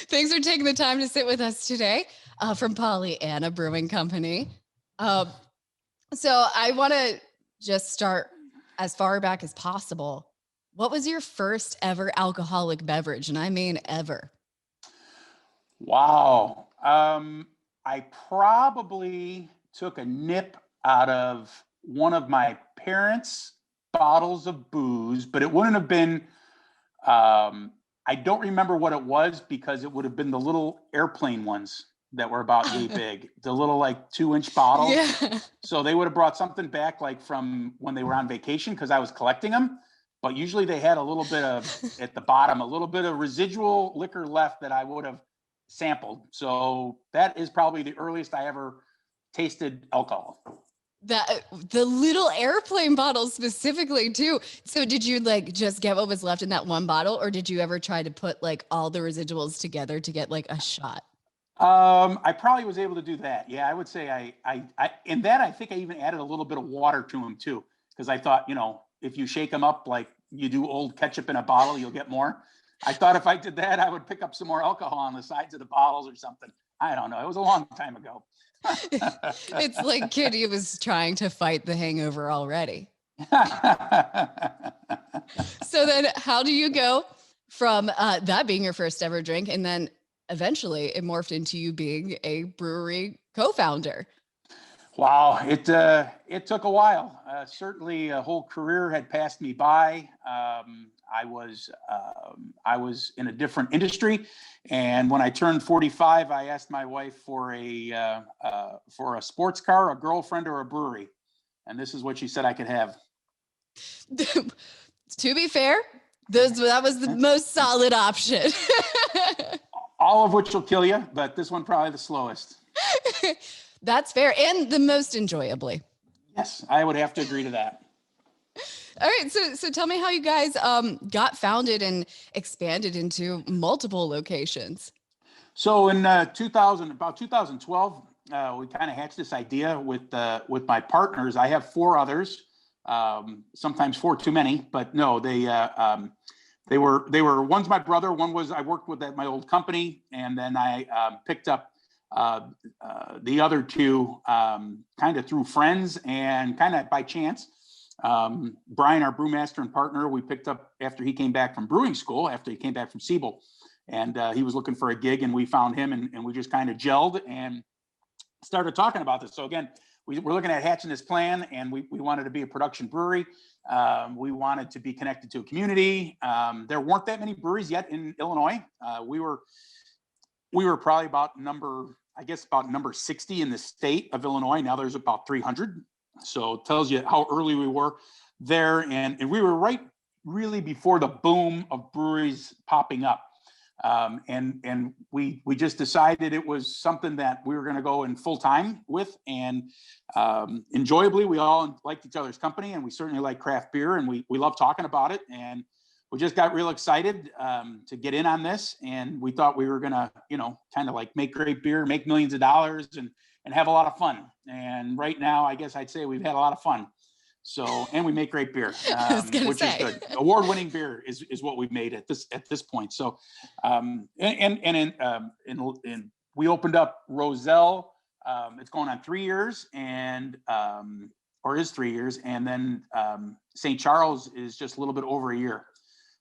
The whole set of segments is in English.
Thanks for taking the time to sit with us today from Pollyanna Brewing Company. Um, so I want to just start as far back as possible. What was your first ever alcoholic beverage? And I mean ever. Wow. I probably took a nip out of one of my parents' bottles of booze, but it wouldn't have been, I don't remember what it was because it would have been the little airplane ones that were about yay big, the little like 2-inch bottles. Yeah. So they would have brought something back like from when they were on vacation because I was collecting them. But usually they had a little bit of, at the bottom, a little bit of residual liquor left that I would have sampled. So that is probably the earliest I ever tasted alcohol. The little airplane bottle specifically too. So did you like just get what was left in that one bottle, or did you ever try to put like all the residuals together to get like a shot? I probably was able to do that. Yeah, I would say in that, I think I even added a little bit of water to them too. Because I thought, if you shake them up like you do old ketchup in a bottle, you'll get more. I thought if I did that, I would pick up some more alcohol on the sides of the bottles or something. I don't know. It was a long time ago. It's like Kitty was trying to fight the hangover already. So then how do you go from that being your first ever drink, and then eventually it morphed into you being a brewery co-founder? Wow, it took a while. Certainly, a whole career had passed me by. I was in a different industry, and when I turned 45, I asked my wife for a sports car, a girlfriend, or a brewery, and this is what she said I could have. To be fair, that was the most solid option. All of which will kill you, but this one probably the slowest. That's fair, and the most enjoyably. Yes, I would have to agree to that. All right, so tell me how you guys got founded and expanded into multiple locations. So in about 2012, we kind of hatched this idea with my partners. I have 4 others, sometimes 4 too many, but no, they were one's my brother, one was I worked with at my old company, and then I picked up the other 2 kind of through friends and kind of by chance. Brian, our brewmaster and partner, we picked up after he came back from brewing school, after he came back from Siebel, and he was looking for a gig, and we found him, and we just kind of gelled and started talking about this. So again, we were looking at hatching this plan, and we wanted to be a production brewery. We wanted to be connected to a community. There weren't that many breweries yet in Illinois. We were probably about number 60 in the state of Illinois. Now there's about 300. So it tells you how early we were there. And we were right really before the boom of breweries popping up. And we just decided it was something that we were going to go in full time with. And enjoyably, we all liked each other's company, and we certainly like craft beer, and we love talking about it. And we just got real excited to get in on this, and we thought we were gonna, kind of like make great beer, make millions of dollars, and have a lot of fun. And right now, I guess I'd say we've had a lot of fun. So, and we make great beer, which is good. Award-winning beer is what we've made at this point. So, we opened up Roselle. It's going on 3 years, or is 3 years, and then St. Charles is just a little bit over a year.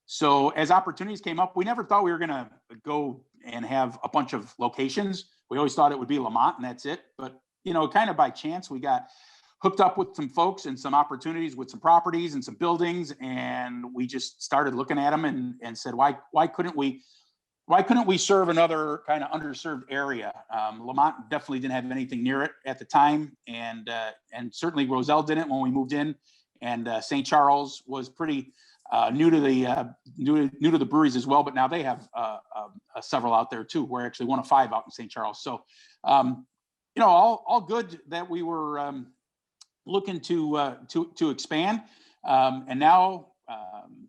So as opportunities came up, we never thought we were going to go and have a bunch of locations. We always thought it would be Lamont and that's it. But, kind of by chance, we got hooked up with some folks and some opportunities with some properties and some buildings. And we just started looking at them and said, why couldn't we serve another kind of underserved area? Lamont definitely didn't have anything near it at the time. And certainly Roselle didn't when we moved in. And St. Charles was pretty new to the breweries as well, but now they have several out there too. We're actually one of 5 out in St. Charles. So, all good that we were looking to expand. And now,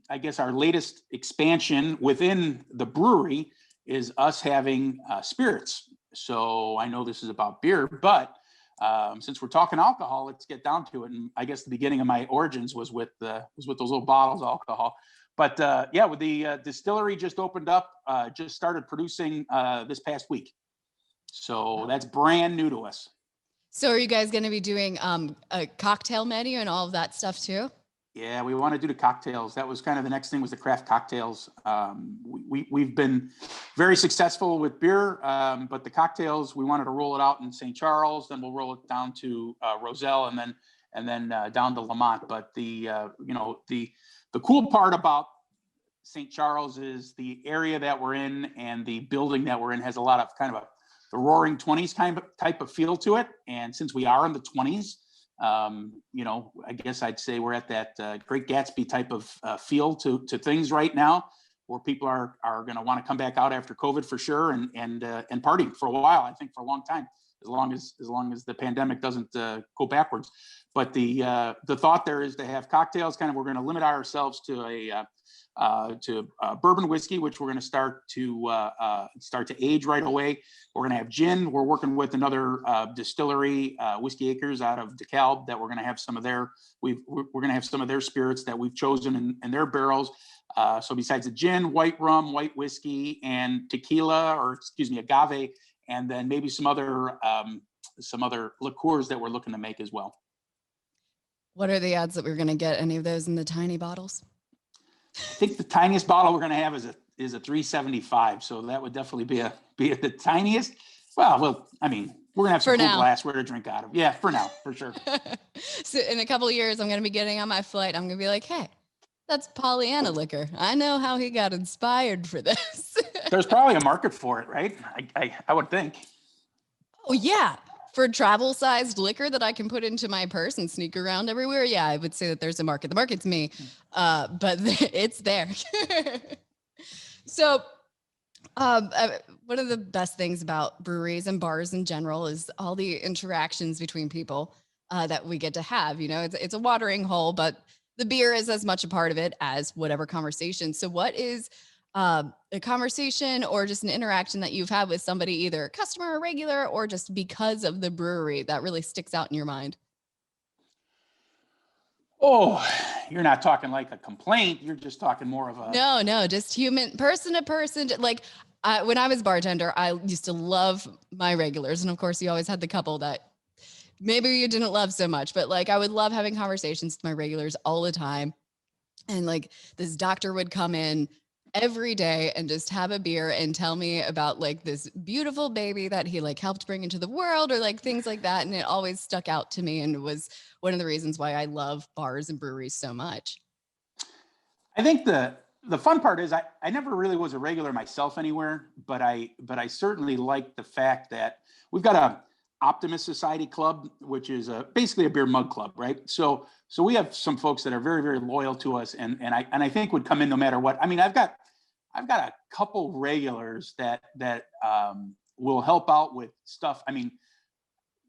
I guess our latest expansion within the brewery is us having spirits. So I know this is about beer, but since we're talking alcohol, let's get down to it. And I guess the beginning of my origins was with those little bottles of alcohol. But yeah, with the distillery just opened up, just started producing this past week. So that's brand new to us. So are you guys going to be doing a cocktail menu and all of that stuff too? Yeah, we want to do the cocktails. That was kind of the next thing, was the craft cocktails. We've been very successful with beer, but the cocktails, we wanted to roll it out in St. Charles, then we'll roll it down to Roselle, and then down to Lamont. But the cool part about St. Charles is the area that we're in, and the building that we're in has a lot of kind of the roaring 20s type of feel to it. And since we are in the 20s, I guess I'd say we're at that Great Gatsby type of feel to things right now, where people are going to want to come back out after COVID for sure, and party for a while. I think for a long time, as long as the pandemic doesn't go backwards. But the thought there is to have cocktails. Kind of, we're going to limit ourselves to bourbon whiskey, which we're going to start to age right away. We're going to have gin. We're working with another distillery, Whiskey Acres out of DeKalb, that we're going to have some of their spirits that we've chosen in their barrels. So besides the gin, white rum, white whiskey, and tequila, agave, and then maybe some other liqueurs that we're looking to make as well. What are the odds that we're going to get any of those in the tiny bottles? I think the tiniest bottle we're going to have is a 375. So that would definitely be the tiniest. Well, I mean, we're going to have some cool glassware to drink out of. Yeah, for now, for sure. So in a couple of years, I'm going to be getting on my flight. I'm going to be like, hey, that's Pollyanna liquor. I know how he got inspired for this. There's probably a market for it, right? I would think. Oh, yeah. For travel-sized liquor that I can put into my purse and sneak around everywhere, yeah, I would say that there's a market. The market's me, but it's there. So one of the best things about breweries and bars in general is all the interactions between people that we get to have. It's a watering hole, but the beer is as much a part of it as whatever conversation. So what is a conversation or just an interaction that you've had with somebody, either a customer or regular, or just because of the brewery, that really sticks out in your mind? Oh, you're not talking like a complaint. You're just talking more of a... No, just human, person to person. Like when I was bartender, I used to love my regulars. And of course you always had the couple that maybe you didn't love so much, but like, I would love having conversations with my regulars all the time. And like this doctor would come in every day and just have a beer and tell me about like this beautiful baby that he like helped bring into the world, or like things like that. And it always stuck out to me, and it was one of the reasons why I love bars and breweries so much. I think the fun part is I never really was a regular myself anywhere, but I certainly like the fact that we've got a Optimist Society club, which is basically a beer mug club, right? So we have some folks that are very, very loyal to us, and I think would come in no matter what. I mean, I've got a couple regulars that will help out with stuff. I mean,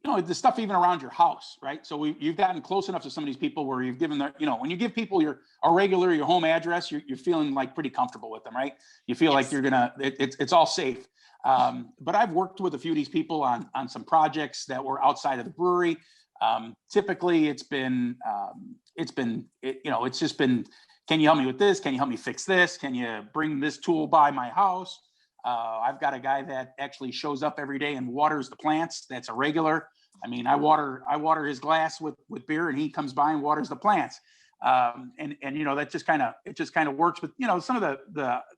the stuff even around your house, right? So you've gotten close enough to some of these people where you've given their, when you give people your home address, you're feeling like pretty comfortable with them, right? You feel like you're it's all safe. But I've worked with a few of these people on some projects that were outside of the brewery. Typically it's just been, can you help me with this? Can you help me fix this? Can you bring this tool by my house? I've got a guy that actually shows up every day and waters the plants. That's a regular. I mean, I water his glass with beer, and he comes by and waters the plants. And that just kind of works. But some of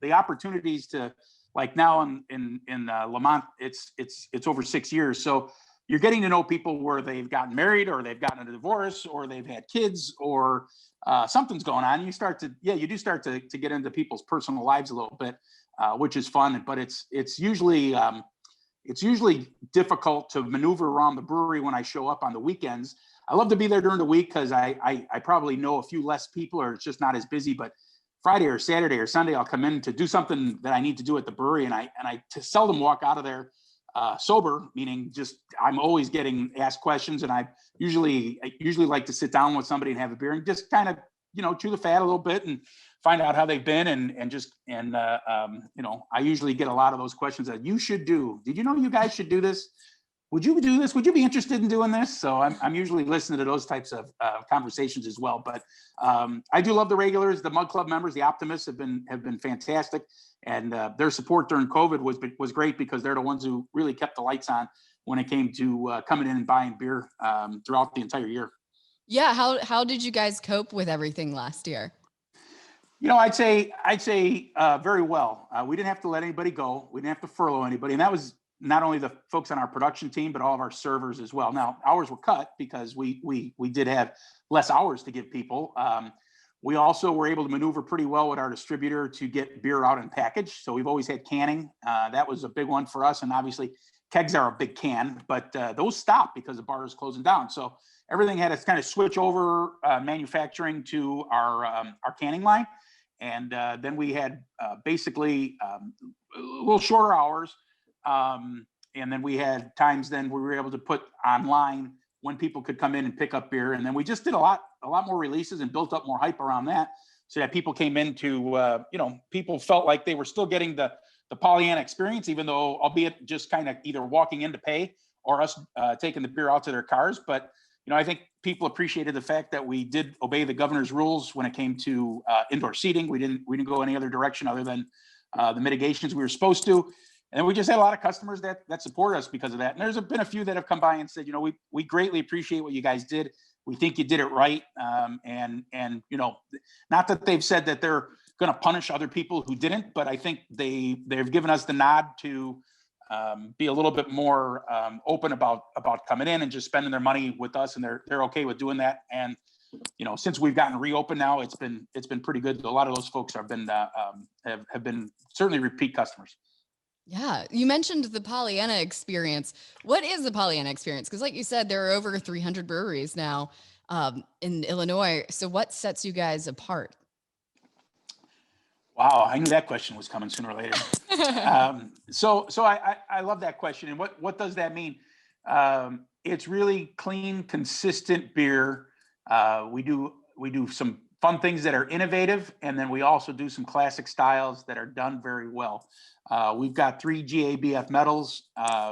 the opportunities to, like now in Lamont, it's over 6 years. So you're getting to know people where they've gotten married, or they've gotten a divorce, or they've had kids, or something's going on. You do start to get into people's personal lives a little bit, which is fun. But it's usually difficult to maneuver around the brewery when I show up on the weekends. I love to be there during the week because I probably know a few less people, or it's just not as busy. But Friday or Saturday or Sunday, I'll come in to do something that I need to do at the brewery, and I seldom walk out of there sober, meaning just I'm always getting asked questions, and I usually like to sit down with somebody and have a beer and just kind of chew the fat a little bit and find out how they've been, and I usually get a lot of those questions that you should do. Did you know you guys should do this? would you do this? Would you be interested in doing this? So I'm usually listening to those types of conversations as well. But I do love the regulars, the Mug Club members, the Optimists have been fantastic, and their support during COVID was great because they're the ones who really kept the lights on when it came to coming in and buying beer throughout the entire year. Yeah. How did you guys cope with everything last year? I'd say very well. We didn't have to let anybody go. We didn't have to furlough anybody, and that was not only the folks on our production team, but all of our servers as well. Now, hours were cut because we did have less hours to give people. We also were able to maneuver pretty well with our distributor to get beer out in package. So we've always had canning. That was a big one for us, and obviously kegs are a big can, but those stopped because the bar is closing down. So everything had to kind of switch over manufacturing to our canning line. And then we had basically a little shorter hours. And then we had times then we were able to put online when people could come in and pick up beer. And then we just did a lot more releases and built up more hype around that so that people came into, people felt like they were still getting the Pollyanna experience, even though, albeit just kind of either walking in to pay or us taking the beer out to their cars. But I think people appreciated the fact that we did obey the governor's rules when it came to indoor seating. We didn't go any other direction other than the mitigations we were supposed to. And we just had a lot of customers that support us because of that. And there's been a few that have come by and said, we greatly appreciate what you guys did. We think you did it right. And not that they've said that they're going to punish other people who didn't, but I think they've given us the nod to be a little bit more open about coming in and just spending their money with us, and they're okay with doing that. And since we've gotten reopened now, it's been pretty good. A lot of those folks have been certainly repeat customers. Yeah, you mentioned the Pollyanna experience. What is the Pollyanna experience? Because, like you said, there are over 300 breweries now in Illinois. So, what sets you guys apart? Wow, I knew that question was coming sooner or later. So I love that question. And what does that mean? It's really clean, consistent beer. We do some fun things that are innovative, and then we also do some classic styles that are done very well. We've got 3 GABF medals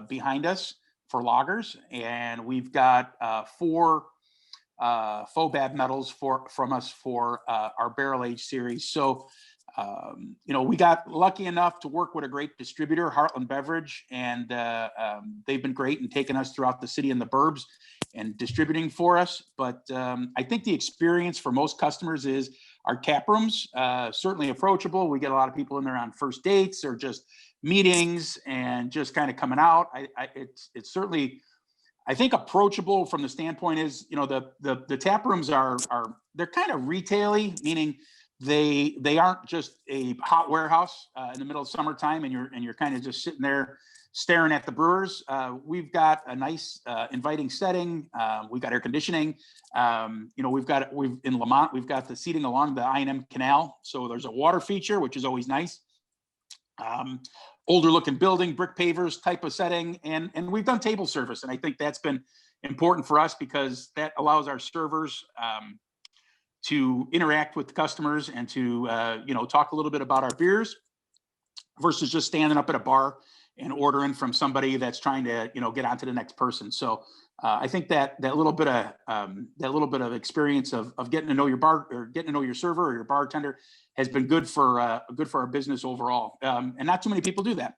behind us for lagers, and we've got 4 FOBAB medals from us for our barrel age series. So we got lucky enough to work with a great distributor, Heartland Beverage, and they've been great in taking us throughout the city and the burbs and distributing for us. But I think the experience for most customers is our tap rooms, certainly approachable. We get a lot of people in there on first dates or just meetings and just kind of coming out. It's certainly, I think, approachable from the standpoint is, the tap rooms are they're kind of retail-y, meaning they aren't just a hot warehouse in the middle of summertime and you're kind of just sitting there staring at the brewers. We've got a nice inviting setting. We've got air conditioning. We've in Lamont, we've got the seating along the I&M Canal. So there's a water feature, which is always nice. Older looking building, brick pavers type of setting. And we've done table service. And I think that's been important for us because that allows our servers to interact with the customers and to talk a little bit about our beers versus just standing up at a bar and ordering from somebody that's trying to get on to the next person. So I think that little bit of experience of getting to know your bar or getting to know your server or your bartender has been good for our business overall. And not too many people do that.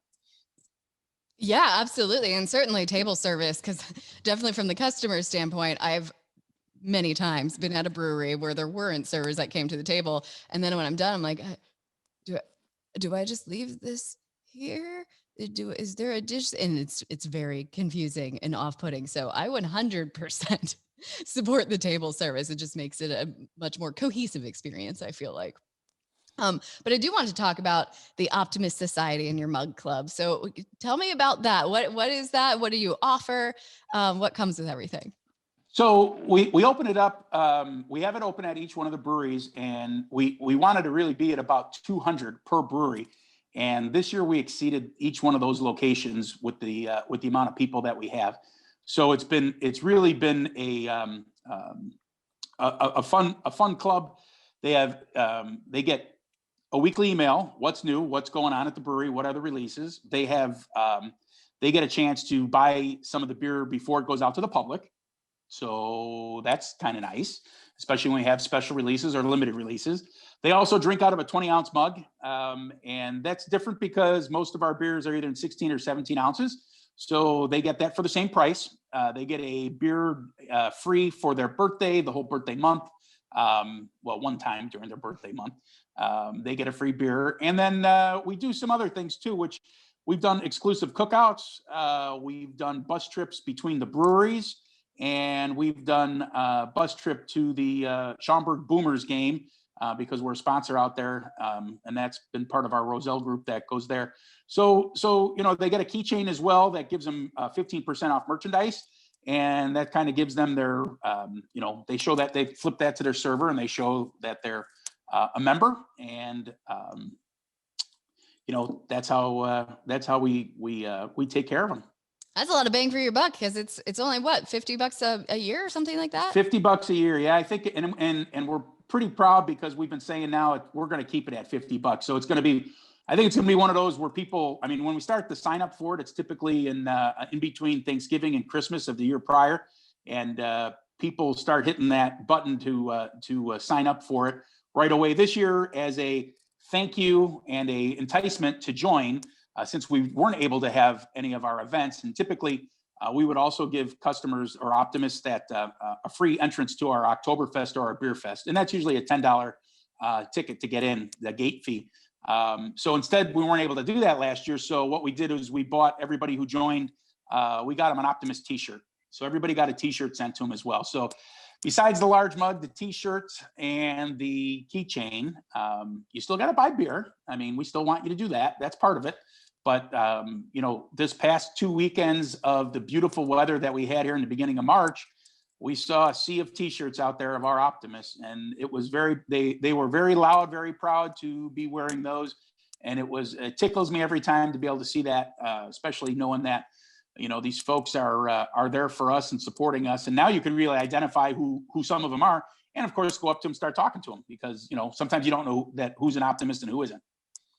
Yeah, absolutely. And certainly table service, because definitely from the customer standpoint, I've many times been at a brewery where there weren't servers that came to the table. And then when I'm done, I'm like, do I just leave this here? Is there a dish? And it's very confusing and off-putting. So I 100% support the table service. It just makes it a much more cohesive experience, I feel like. But I do want to talk about the Optimist Society and your mug club. So tell me about that. What is that? What do you offer? What comes with everything? So we open it up. We have it open at each one of the breweries, and we wanted to really be at about 200 per brewery. And this year we exceeded each one of those locations with the amount of people that we have. So it's really been a fun club. They get a weekly email, what's new, what's going on at the brewery, what are the releases. They have they get a chance to buy some of the beer before it goes out to the public. So that's kind of nice, especially when we have special releases or limited releases. They also drink out of a 20-ounce mug. And that's different because most of our beers are either in 16 or 17 ounces. So they get that for the same price. They get a beer free for their birthday, the whole birthday month. One time during their birthday month, they get a free beer. And then we do some other things too, which we've done exclusive cookouts. We've done bus trips between the breweries, and we've done a bus trip to the Schaumburg Boomers game because we're a sponsor out there. And that's been part of our Roselle group that goes there. So, they get a keychain as well that gives them 15% off merchandise. And that kind of gives them their, they show that they flip that to their server and they show that they're a member. And, that's how we take care of them. That's a lot of bang for your buck, because it's only what, $50 a year or something like that? $50 a year. Yeah, I think, and we're pretty proud because we've been saying now we're going to keep it at $50. So I think it's going to be one of those where people, when we start to sign up for it, it's typically in between Thanksgiving and Christmas of the year prior. And people start hitting that button to sign up for it right away this year as a thank you and a enticement to join, since we weren't able to have any of our events. And typically we would also give customers or optimists that a free entrance to our Oktoberfest or our Beer Fest. And that's usually a $10 ticket to get in, the gate fee. So instead, we weren't able to do that last year. So what we did is we bought everybody who joined, we got them an Optimist t-shirt. So everybody got a t-shirt sent to them as well. So besides the large mug, the t-shirts, and the keychain, you still got to buy beer. We still want you to do that. That's part of it. But, this past 2 weekends of the beautiful weather that we had here in the beginning of March, we saw a sea of t-shirts out there of our Optimists, and it was they were very loud, very proud to be wearing those. And it tickles me every time to be able to see that, especially knowing that, these folks are there for us and supporting us. And now you can really identify who some of them are. And of course, go up to them, start talking to them, because, sometimes you don't know who's an Optimist and who isn't.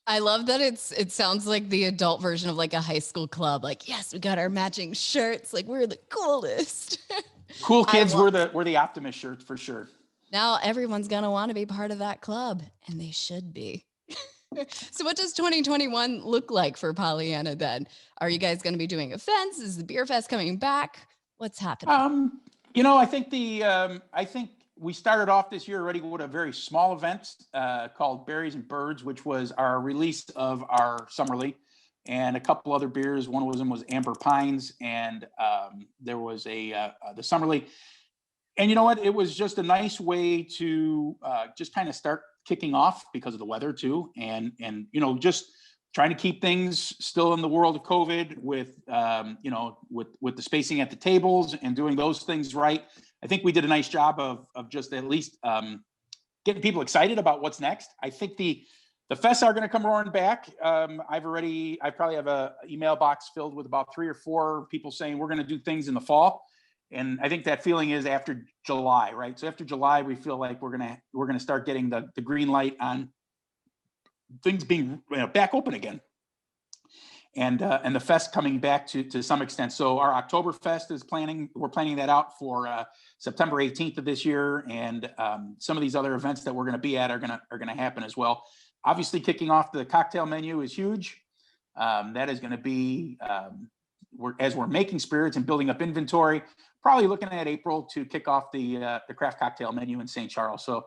I love that it sounds like the adult version of like a high school club. Like, yes, we got our matching shirts. Like, we're the coolest. Cool kids were the Optimist shirts for sure. Now everyone's going to want to be part of that club, and they should be. So what does 2021 look like for Pollyanna then? Are you guys going to be doing events? Is the Beer Fest coming back? What's happening? I think we started off this year already with a very small event called Berries and Birds, which was our release of our Summerly, and a couple other beers. One of them was Amber Pines, and there was the Summerly. And you know what? It was just a nice way to just kind of start kicking off because of the weather too, and just trying to keep things still in the world of COVID with with the spacing at the tables and doing those things right. I think we did a nice job of just at least getting people excited about what's next. I think the fests are going to come roaring back. I probably have a email box filled with about 3 or 4 people saying we're going to do things in the fall. And I think that feeling is after July, right? So after July, we feel like we're gonna start getting the green light on things being back open again, and the fest coming back to some extent. So our Oktoberfest we're planning that out for September 18th of this year, and some of these other events that we're going to be at are gonna happen as well. Obviously, kicking off the cocktail menu is huge. That is going to be as we're making spirits and building up inventory, probably looking at April to kick off the craft cocktail menu in St. Charles. So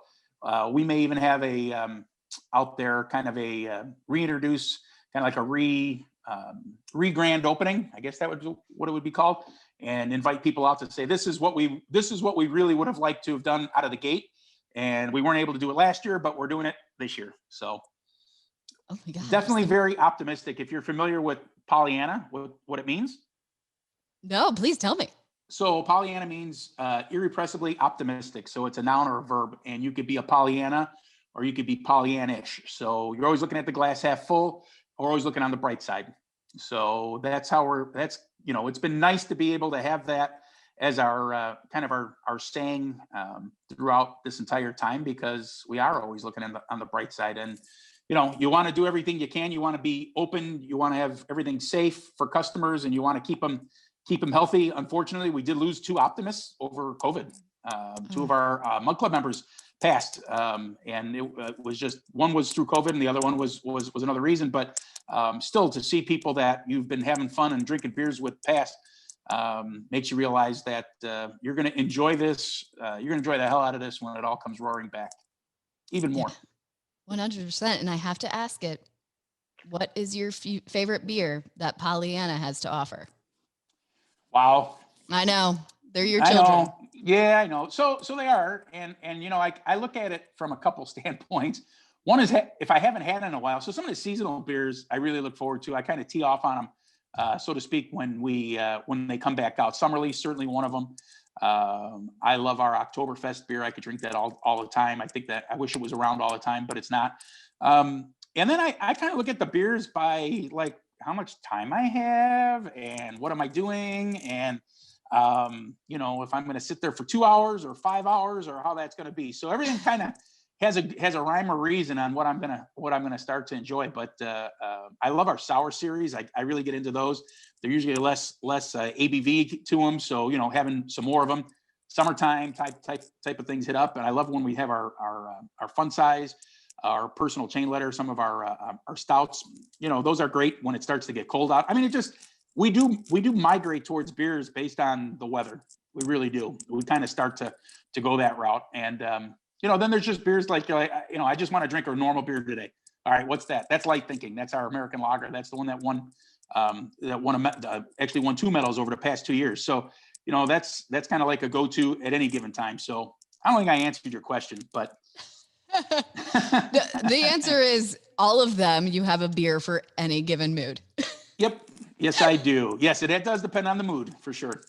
we may even have out there kind of a reintroduce, kind of like a re-grand opening. I guess that would be what it would be called, and invite people out to say, this is what we really would have liked to have done out of the gate. And we weren't able to do it last year, but we're doing it this year. So oh my God, definitely very optimistic. If you're familiar with Pollyanna, what it means. No, please tell me. So Pollyanna means irrepressibly optimistic. So it's a noun or a verb, and you could be a Pollyanna or you could be Pollyannish. So you're always looking at the glass half full or always looking on the bright side. So that's how it's been nice to be able to have that as our kind of our saying throughout this entire time, because we are always looking on the bright side. And you want to do everything you can. You want to be open. You want to have everything safe for customers, and you want to keep them healthy. Unfortunately, we did lose 2 optimists over COVID. 2 of our Mug Club members passed, and it was just, one was through COVID, and the other one was another reason. But still, to see people that you've been having fun and drinking beers with pass makes you realize that you're going to enjoy this. You're going to enjoy the hell out of this when it all comes roaring back, even more. 100%. And I have to ask it, what is your favorite beer that Pollyanna has to offer? Wow. I know. They're your children. I know. Yeah, I know. So they are. And I look at it from a couple standpoints. One is if I haven't had it in a while. So some of the seasonal beers I really look forward to. I kind of tee off on them, so to speak, when they come back out. Summerly, certainly one of them. I love our Oktoberfest beer. I could drink that all the time. I think that I wish it was around all the time, but it's not. And then I kind of look at the beers by like how much time I have and what am I doing, and if I'm going to sit there for 2 hours or 5 hours or how that's going to be. So everything kind of has a rhyme or reason on what I'm gonna start to enjoy. But I love our sour series. I really get into those. They're usually less ABV to them, so having some more of them. Summertime type of things hit up, and I love when we have our fun size, our personal chain letter, some of our stouts. Those are great when it starts to get cold out. I mean, we do migrate towards beers based on the weather. We really do. We kind of start to go that route, and then there's just beers like I just want to drink a normal beer today. All right, what's that? That's Light Thinking. That's our American lager. That's the one that won actually won 2 medals over the past 2 years. So that's kind of like a go-to at any given time. So I don't think I answered your question, but the answer is all of them. You have a beer for any given mood. Yep. Yes, I do. Yes, it does depend on the mood for sure.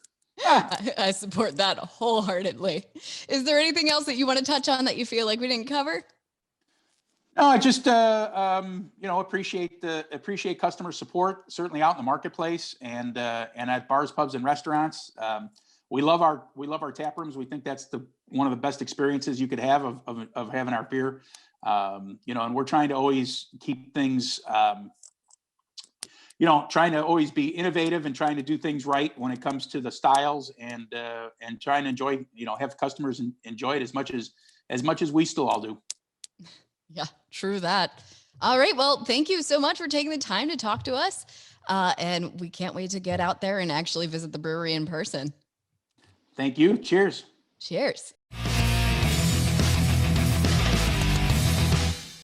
I support that wholeheartedly. Is there anything else that you want to touch on that you feel like we didn't cover? No, I just appreciate customer support, certainly out in the marketplace and at bars, pubs, and restaurants. We love our tap rooms. We think that's one of the best experiences you could have of having our beer. And we're trying to always keep things trying to always be innovative and trying to do things right when it comes to the styles and trying to enjoy, have customers enjoy it as much as we still all do. Yeah, true that. All right. Well, thank you so much for taking the time to talk to us. And we can't wait to get out there and actually visit the brewery in person. Thank you. Cheers. Cheers.